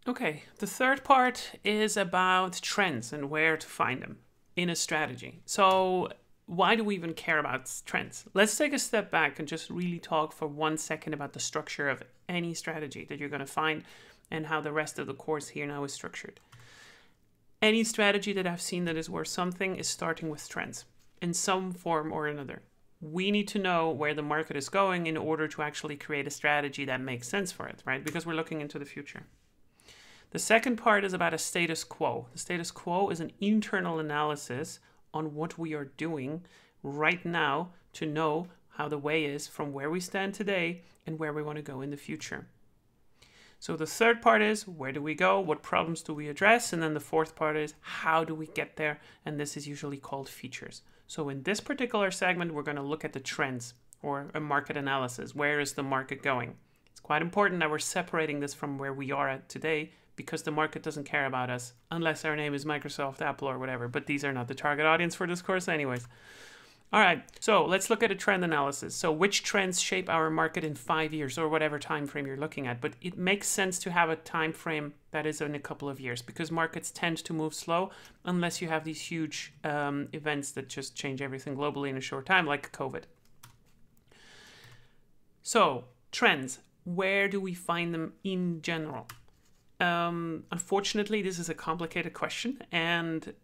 Okay, the third part is about trends and where to find them in a strategy. So why do we even care about trends? Let's take a step back and just really talk for 1 second about the structure of any strategy that you're going to find and how the rest of the course here now is structured. Any strategy that I've seen that is worth something is starting with trends in some form or another. We need to know where the market is going in order to actually create a strategy that makes sense for it, right? Because we're looking into the future. The second part is about a status quo. The status quo is an internal analysis on what we are doing right now to know how the way is from where we stand today and where we want to go in the future. So the third part is where do we go? What problems do we address? And then the fourth part is how do we get there? And this is usually called features. So in this particular segment, we're going to look at the trends or a market analysis. Where is the market going? It's quite important that we're separating this from where we are at today, because the market doesn't care about us unless our name is Microsoft, Apple, or whatever. But these are not the target audience for this course anyways. All right, so let's look at a trend analysis. So which trends shape our market in 5 years or whatever time frame you're looking at? But it makes sense to have a time frame that is in a couple of years, because markets tend to move slow unless you have these huge events that just change everything globally in a short time, like COVID. So trends, where do we find them in general? Unfortunately, this is a complicated question,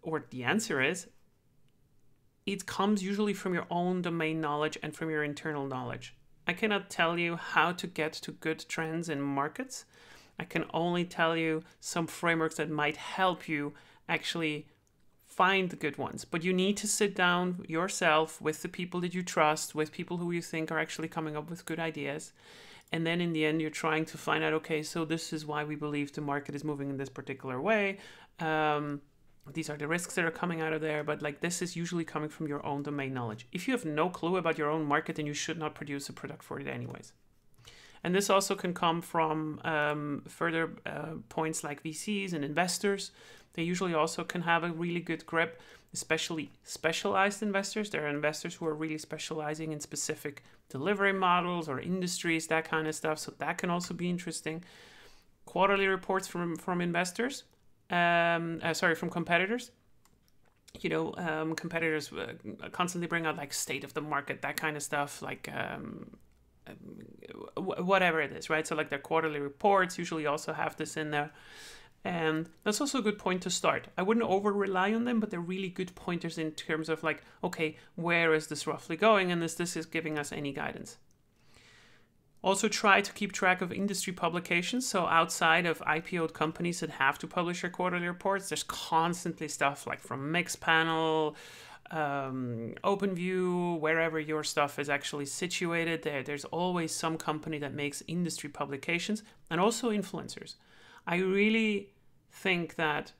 or the answer is, it comes usually from your own domain knowledge and from your internal knowledge. I cannot tell you how to get to good trends in markets. I can only tell you some frameworks that might help you actually find the good ones. But you need to sit down yourself with the people that you trust, with people who you think are actually coming up with good ideas. And then in the end, you're trying to find out, okay, so this is why we believe the market is moving in this particular way. These are the risks that are coming out of there. But like, this is usually coming from your own domain knowledge. If you have no clue about your own market, then you should not produce a product for it anyways. And this also can come from further points like VCs and investors. They usually also can have a really good grip, especially specialized investors. There are investors who are really specializing in specific delivery models or industries, that kind of stuff. So that can also be interesting. Quarterly reports from investors, from competitors. You know, competitors constantly bring out like state of the market, that kind of stuff, like whatever it is, right? So like their quarterly reports usually also have this in there. And that's also a good point to start. I wouldn't over rely on them, but they're really good pointers in terms of like, okay, where is this roughly going? And this is giving us any guidance. Also try to keep track of industry publications. So outside of IPO'd companies that have to publish their quarterly reports, there's constantly stuff like from Mixpanel, OpenView, wherever your stuff is actually situated. There's always some company that makes industry publications, and also influencers. I really think that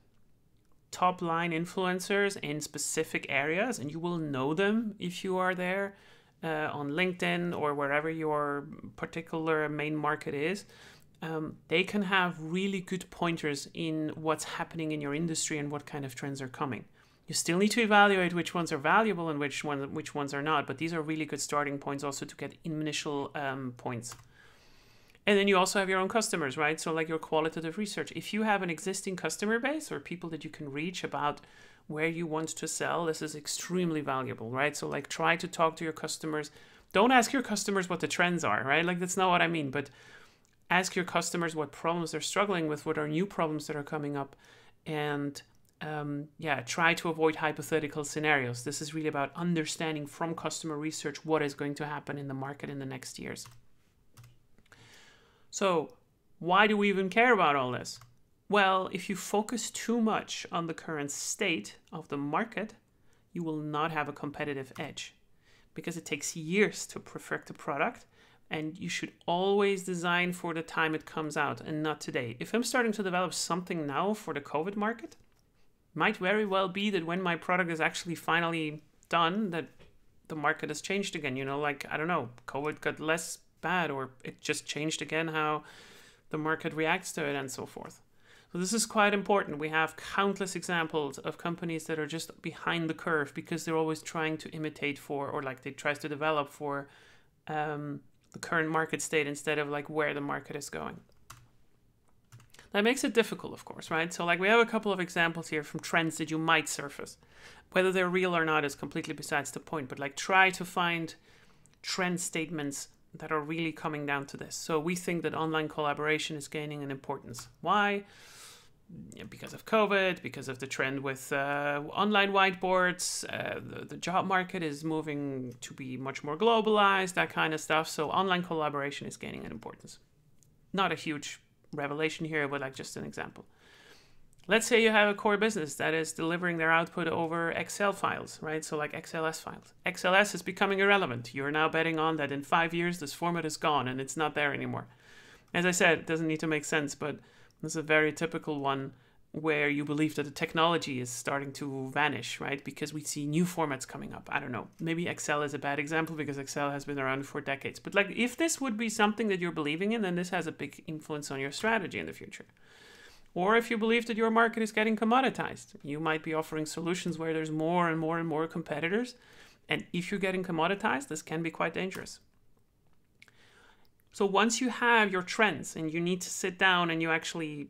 top line influencers in specific areas, and you will know them if you are there on LinkedIn or wherever your particular main market is, they can have really good pointers in what's happening in your industry and what kind of trends are coming. You still need to evaluate which ones are valuable and which ones are not, but these are really good starting points also to get initial points. And then you also have your own customers, right? So like your qualitative research. If you have an existing customer base or people that you can reach about where you want to sell, this is extremely valuable, right? So like try to talk to your customers. Don't ask your customers what the trends are, right? Like that's not what I mean, but ask your customers what problems they're struggling with, what are new problems that are coming up, and try to avoid hypothetical scenarios. This is really about understanding from customer research what is going to happen in the market in the next years. So why do we even care about all this? Well, if you focus too much on the current state of the market, you will not have a competitive edge because it takes years to perfect a product, and you should always design for the time it comes out and not today. If I'm starting to develop something now for the COVID market, might very well be that when my product is actually finally done, that the market has changed again. You know, like, I don't know, COVID got less bad, or it just changed again how the market reacts to it and so forth. So this is quite important. We have countless examples of companies that are just behind the curve because they're always trying to imitate for, or like they try to develop for the current market state instead of like where the market is going. That makes it difficult, of course, right? So like we have a couple of examples here from trends that you might surface. Whether they're real or not is completely besides the point, but like try to find trend statements that are really coming down to this. So we think that online collaboration is gaining in importance. Why? Because of COVID, because of the trend with online whiteboards, the job market is moving to be much more globalized, that kind of stuff. So online collaboration is gaining in importance. Not a huge revelation here, but like just an example. Let's say you have a core business that is delivering their output over Excel files, right? So like XLS files. XLS is becoming irrelevant. You're now betting on that in 5 years, this format is gone and it's not there anymore. As I said, it doesn't need to make sense, but this is a very typical one where you believe that the technology is starting to vanish, right? Because we see new formats coming up. I don't know. Maybe Excel is a bad example because Excel has been around for decades. But like if this would be something that you're believing in, then this has a big influence on your strategy in the future. Or if you believe that your market is getting commoditized, you might be offering solutions where there's more and more and more competitors. And if you're getting commoditized, this can be quite dangerous. So once you have your trends and you need to sit down and you actually,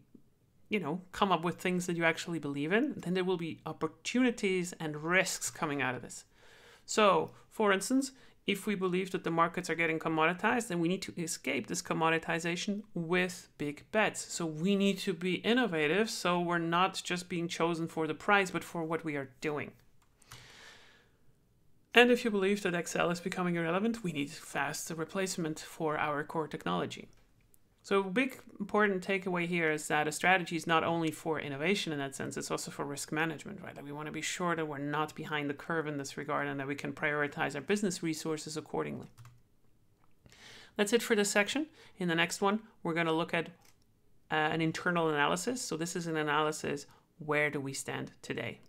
come up with things that you actually believe in, then there will be opportunities and risks coming out of this. So, for instance, if we believe that the markets are getting commoditized, then we need to escape this commoditization with big bets. So we need to be innovative, so we're not just being chosen for the price, but for what we are doing. And if you believe that Excel is becoming irrelevant, we need fast replacement for our core technology. So a big important takeaway here is that a strategy is not only for innovation in that sense, it's also for risk management, right? That we want to be sure that we're not behind the curve in this regard and that we can prioritize our business resources accordingly. That's it for this section. In the next one, we're going to look at an internal analysis. So this is an analysis, where do we stand today?